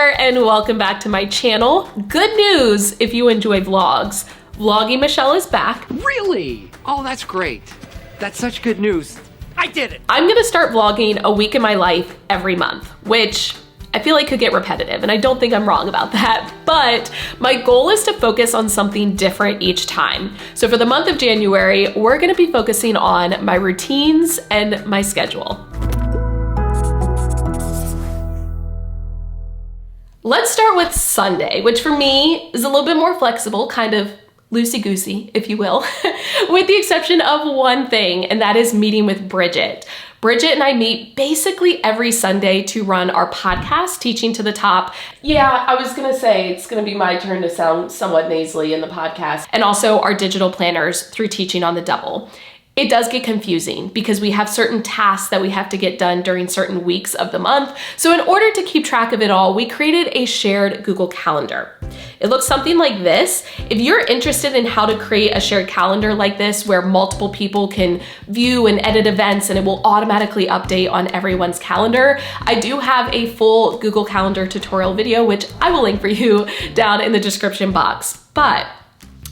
there, and welcome back to my channel. Good news if you enjoy vlogs. Vlogging Michelle is back. Really? Oh, that's great. That's such good news. I did it! I'm gonna start vlogging a week in my life every month, which I feel like could get repetitive, and I don't think I'm wrong about that, but my goal is to focus on something different each time. So for the month of January, we're gonna be focusing on my routines and my schedule. Let's start with Sunday, which for me is a little bit more flexible, kind of loosey-goosey, if you will, with the exception of one thing, and that is meeting with Bridget. Bridget and I meet basically every Sunday to run our podcast, Teaching to the Top. Yeah, I was gonna say it's gonna be my turn to sound somewhat nasally in the podcast, and also our digital planners through Teaching on the Double. It does get confusing because we have certain tasks that we have to get done during certain weeks of the month. So in order to keep track of it all, we created a shared Google Calendar. It looks something like this. If you're interested in how to create a shared calendar like this where multiple people can view and edit events and it will automatically update on everyone's calendar, I do have a full Google Calendar tutorial video, which I will link for you down in the description box. But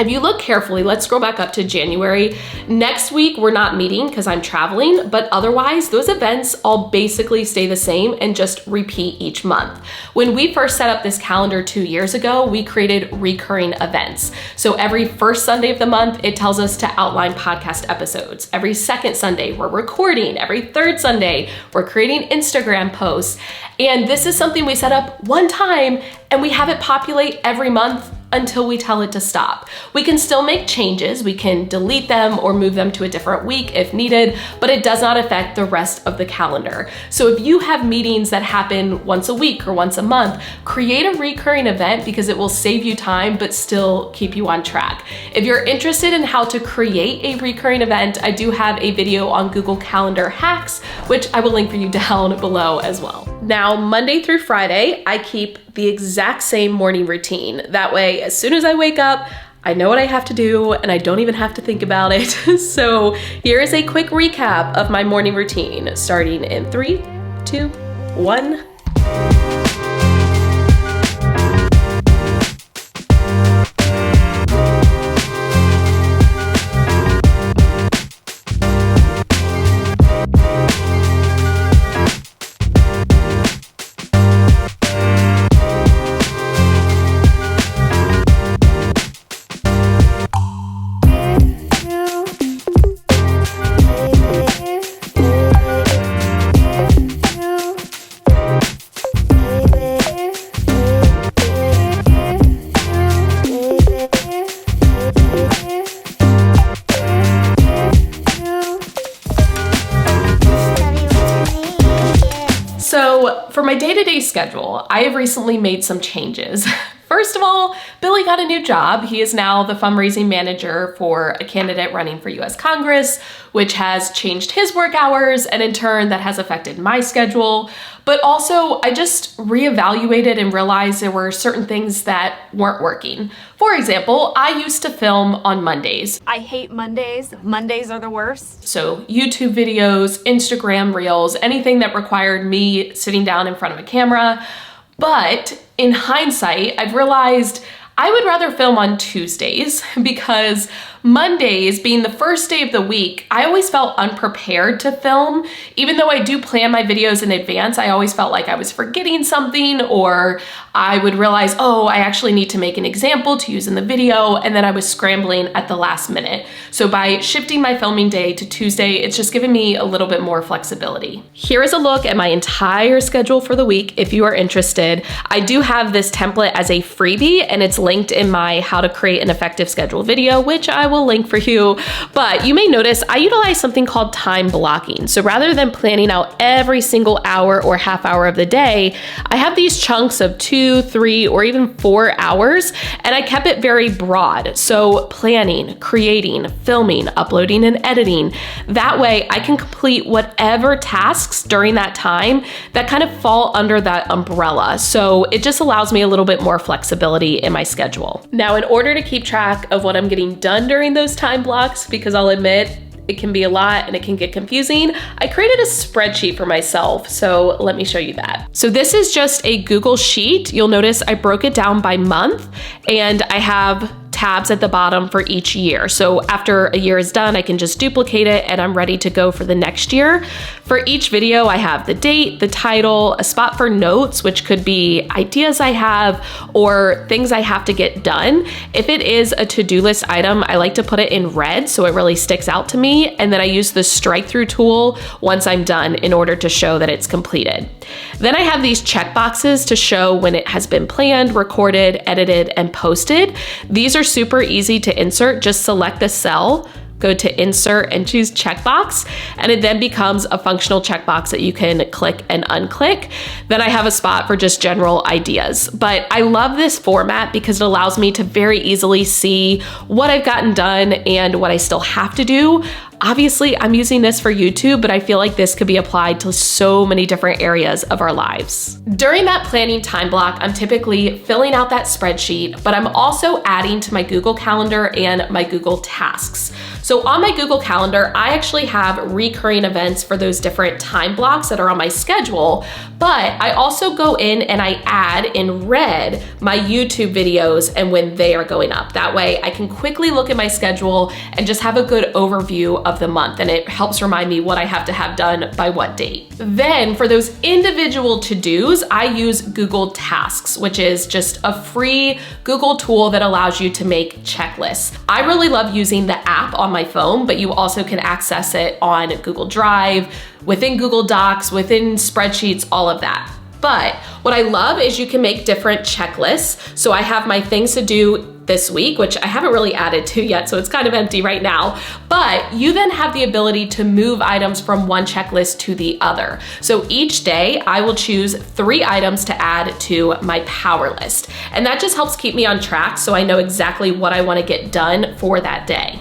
if you look carefully, let's scroll back up to January. Next week, we're not meeting because I'm traveling, but otherwise, those events all basically stay the same and just repeat each month. When we first set up this calendar 2 years ago, we created recurring events. So every first Sunday of the month, it tells us to outline podcast episodes. Every second Sunday, we're recording. Every third Sunday, we're creating Instagram posts. And this is something we set up one time and we have it populate every month until we tell it to stop. We can still make changes. We can delete them or move them to a different week if needed, but it does not affect the rest of the calendar. So if you have meetings that happen once a week or once a month, create a recurring event because it will save you time but still keep you on track. If you're interested in how to create a recurring event, I do have a video on Google Calendar hacks, which I will link for you down below as well. Now, Monday through Friday, I keep the exact same morning routine. That way, as soon as I wake up, I know what I have to do and I don't even have to think about it. So here is a quick recap of my morning routine, starting in 3, 2, 1. So for my day-to-day schedule, I have recently made some changes. First of all, Billy got a new job. He is now the fundraising manager for a candidate running for US Congress, which has changed his work hours, and in turn that has affected my schedule. But also I just reevaluated and realized there were certain things that weren't working. For example, I used to film on Mondays. I hate Mondays. Mondays are the worst. So YouTube videos, Instagram reels, anything that required me sitting down in front of a camera. But in hindsight, I've realized I would rather film on Tuesdays because Mondays, being the first day of the week, I always felt unprepared to film. Even though I do plan my videos in advance, I always felt like I was forgetting something, or I would realize, oh, I actually need to make an example to use in the video, and then I was scrambling at the last minute. So by shifting my filming day to Tuesday, it's just given me a little bit more flexibility. Here is a look at my entire schedule for the week if you are interested. I do have this template as a freebie, and it's linked in my How to Create an Effective Schedule video, which I will link for you. But you may notice I utilize something called time blocking. So rather than planning out every single hour or half hour of the day, I have these chunks of 2, 3, or even 4 hours, and I kept it very broad. So planning, creating, filming, uploading, and editing. That way I can complete whatever tasks during that time that kind of fall under that umbrella. So it just allows me a little bit more flexibility in my schedule. Now, in order to keep track of what I'm getting done during those time blocks, because I'll admit, it can be a lot and it can get confusing, I created a spreadsheet for myself. So let me show you that. So this is just a Google Sheet. You'll notice I broke it down by month, and I have tabs at the bottom for each year. So after a year is done, I can just duplicate it and I'm ready to go for the next year. For each video, I have the date, the title, a spot for notes, which could be ideas I have or things I have to get done. If it is a to-do list item, I like to put it in red so it really sticks out to me. And then I use the strike through tool once I'm done in order to show that it's completed. Then I have these check boxes to show when it has been planned, recorded, edited, and posted. These are super easy to insert. Just select the cell, go to insert and choose checkbox, and it then becomes a functional checkbox that you can click and unclick. Then I have a spot for just general ideas. But I love this format because it allows me to very easily see what I've gotten done and what I still have to do. Obviously, I'm using this for YouTube, but I feel like this could be applied to so many different areas of our lives. During that planning time block, I'm typically filling out that spreadsheet, but I'm also adding to my Google Calendar and my Google Tasks. So on my Google Calendar, I actually have recurring events for those different time blocks that are on my schedule, but I also go in and I add in red my YouTube videos and when they are going up. That way I can quickly look at my schedule and just have a good overview of the month, and it helps remind me what I have to have done by what date. Then for those individual to-dos, I use Google Tasks, which is just a free Google tool that allows you to make checklists. I really love using the app on my phone, but you also can access it on Google Drive, within Google Docs, within spreadsheets, all of that. But what I love is you can make different checklists. So I have my things to do this week, which I haven't really added to yet, so it's kind of empty right now. But you then have the ability to move items from one checklist to the other. So each day I will choose 3 items to add to my power list. And that just helps keep me on track so I know exactly what I want to get done for that day.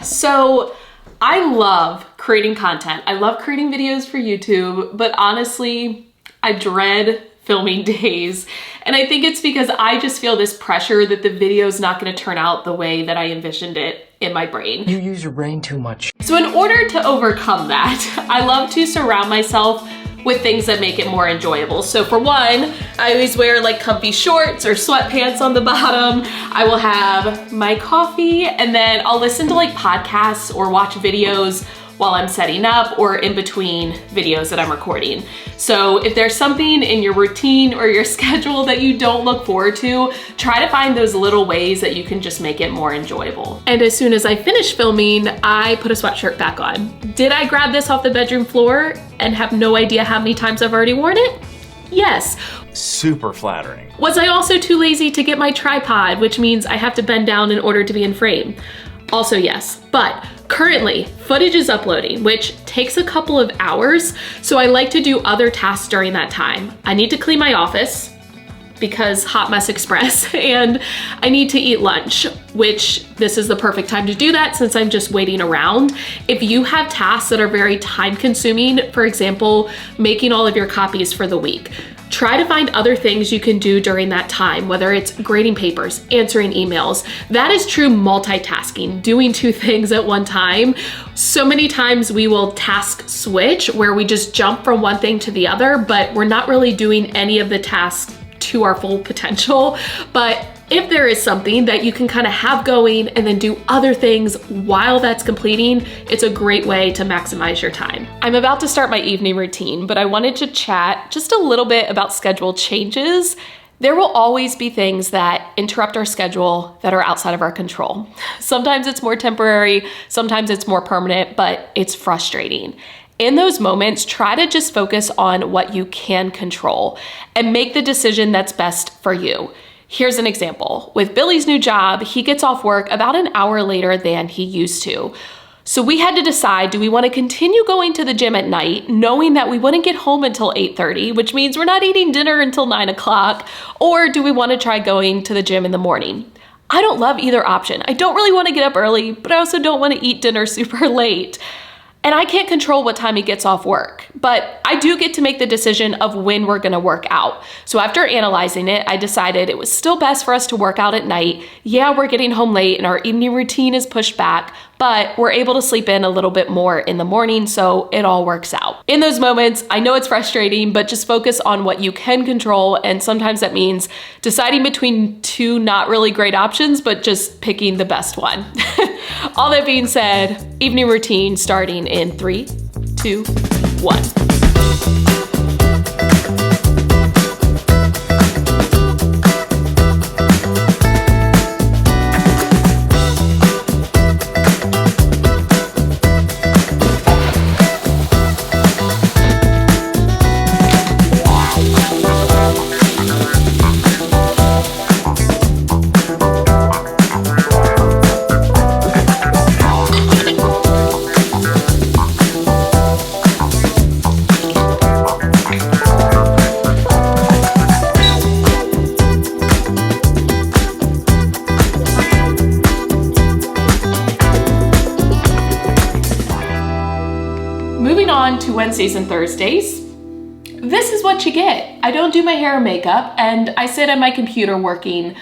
So I love creating content. I love creating videos for YouTube, but honestly, I dread filming days. And I think it's because I just feel this pressure that the video is not going to turn out the way that I envisioned it in my brain. You use your brain too much. So in order to overcome that, I love to surround myself with things that make it more enjoyable. So for one, I always wear like comfy shorts or sweatpants on the bottom. I will have my coffee, and then I'll listen to like podcasts or watch videos while I'm setting up or in between videos that I'm recording. So if there's something in your routine or your schedule that you don't look forward to, try to find those little ways that you can just make it more enjoyable. And as soon as I finish filming, I put a sweatshirt back on. Did I grab this off the bedroom floor and have no idea how many times I've already worn it? Yes. Super flattering. Was I also too lazy to get my tripod, which means I have to bend down in order to be in frame? Also yes, but currently footage is uploading, which takes a couple of hours, so I like to do other tasks during that time. I need to clean my office because hot mess express, and I need to eat lunch, which this is the perfect time to do that since I'm just waiting around. If you have tasks that are very time consuming, for example, making all of your copies for the week, try to find other things you can do during that time, whether it's grading papers, answering emails. That is true multitasking, doing 2 things at one time. So many times we will task switch where we just jump from one thing to the other, but we're not really doing any of the tasks to our full potential. But if there is something that you can kind of have going and then do other things while that's completing, it's a great way to maximize your time. I'm about to start my evening routine, but I wanted to chat just a little bit about schedule changes. There will always be things that interrupt our schedule that are outside of our control. Sometimes it's more temporary, sometimes it's more permanent, but it's frustrating. In those moments, try to just focus on what you can control and make the decision that's best for you. Here's an example. With Billy's new job, he gets off work about an hour later than he used to. So we had to decide, do we want to continue going to the gym at night, knowing that we wouldn't get home until 8:30, which means we're not eating dinner until 9 o'clock, or do we want to try going to the gym in the morning? I don't love either option. I don't really want to get up early, but I also don't want to eat dinner super late. And I can't control what time he gets off work, but I do get to make the decision of when we're gonna work out. So after analyzing it, I decided it was still best for us to work out at night. Yeah, we're getting home late and our evening routine is pushed back, but we're able to sleep in a little bit more in the morning, so it all works out. In those moments, I know it's frustrating, but just focus on what you can control, and sometimes that means deciding between two not really great options, but just picking the best one. All that being said, evening routine starting in 3, 2, 1. Moving on to Wednesdays and Thursdays, this is what you get. I don't do my hair or makeup, and I sit at my computer working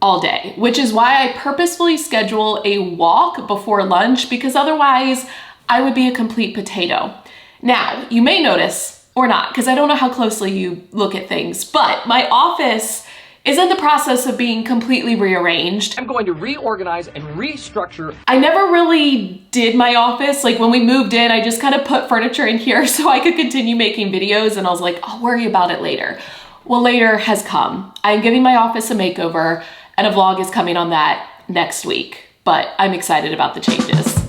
all day, which is why I purposefully schedule a walk before lunch, because otherwise I would be a complete potato. Now, you may notice, or not, because I don't know how closely you look at things, but my office is in the process of being completely rearranged. I'm going to reorganize and restructure. I never really did my office. Like when we moved in, I just kind of put furniture in here so I could continue making videos, and I was like, I'll worry about it later. Well, later has come. I'm giving my office a makeover, and a vlog is coming on that next week, but I'm excited about the changes.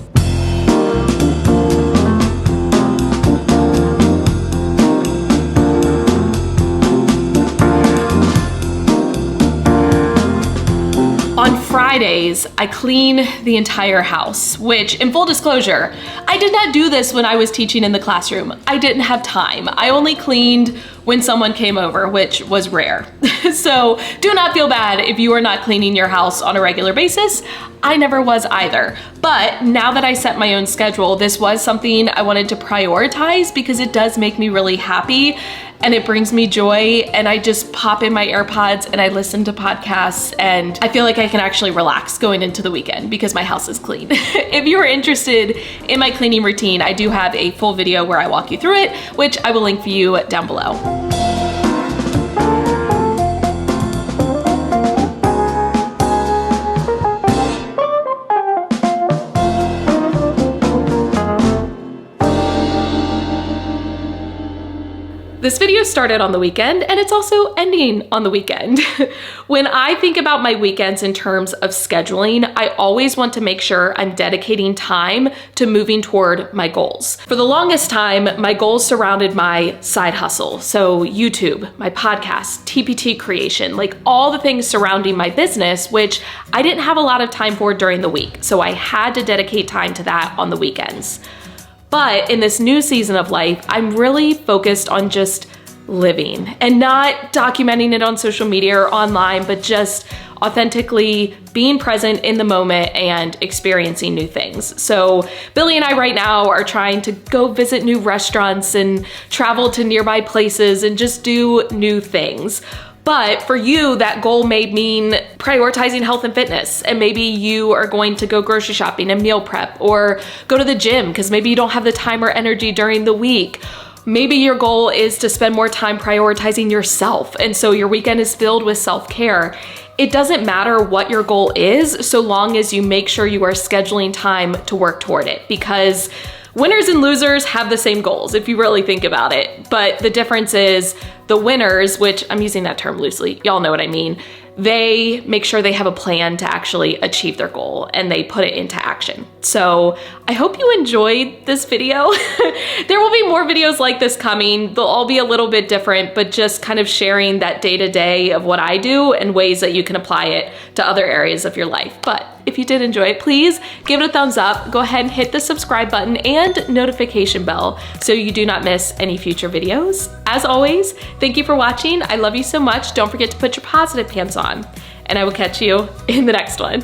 On Fridays, I clean the entire house, which, in full disclosure, I did not do this when I was teaching in the classroom. I didn't have time. I only cleaned when someone came over, which was rare. So do not feel bad if you are not cleaning your house on a regular basis. I never was either. But now that I set my own schedule, this was something I wanted to prioritize because it does make me really happy and it brings me joy, and I just pop in my AirPods and I listen to podcasts, and I feel like I can actually relax going into the weekend because my house is clean. If you are interested in my cleaning routine, I do have a full video where I walk you through it, which I will link for you down below. This video started on the weekend, and it's also ending on the weekend. When I think about my weekends in terms of scheduling, I always want to make sure I'm dedicating time to moving toward my goals. For the longest time, my goals surrounded my side hustle. So YouTube, my podcast, TPT creation, like all the things surrounding my business, which I didn't have a lot of time for during the week. So I had to dedicate time to that on the weekends. But in this new season of life, I'm really focused on just living and not documenting it on social media or online, but just authentically being present in the moment and experiencing new things. So Billy and I right now are trying to go visit new restaurants and travel to nearby places and just do new things. But for you, that goal may mean prioritizing health and fitness, and maybe you are going to go grocery shopping and meal prep, or go to the gym because maybe you don't have the time or energy during the week. Maybe your goal is to spend more time prioritizing yourself, and so your weekend is filled with self-care. It doesn't matter what your goal is, so long as you make sure you are scheduling time to work toward it, because winners and losers have the same goals if you really think about it. But the difference is the winners, which I'm using that term loosely, y'all know what I mean, they make sure they have a plan to actually achieve their goal and they put it into action. So I hope you enjoyed this video. There will be more videos like this coming. They'll all be a little bit different, but just kind of sharing that day-to-day of what I do and ways that you can apply it to other areas of your life. But if you did enjoy it, please give it a thumbs up. Go ahead and hit the subscribe button and notification bell so you do not miss any future videos. As always, thank you for watching. I love you so much. Don't forget to put your positive pants on, and I will catch you in the next one.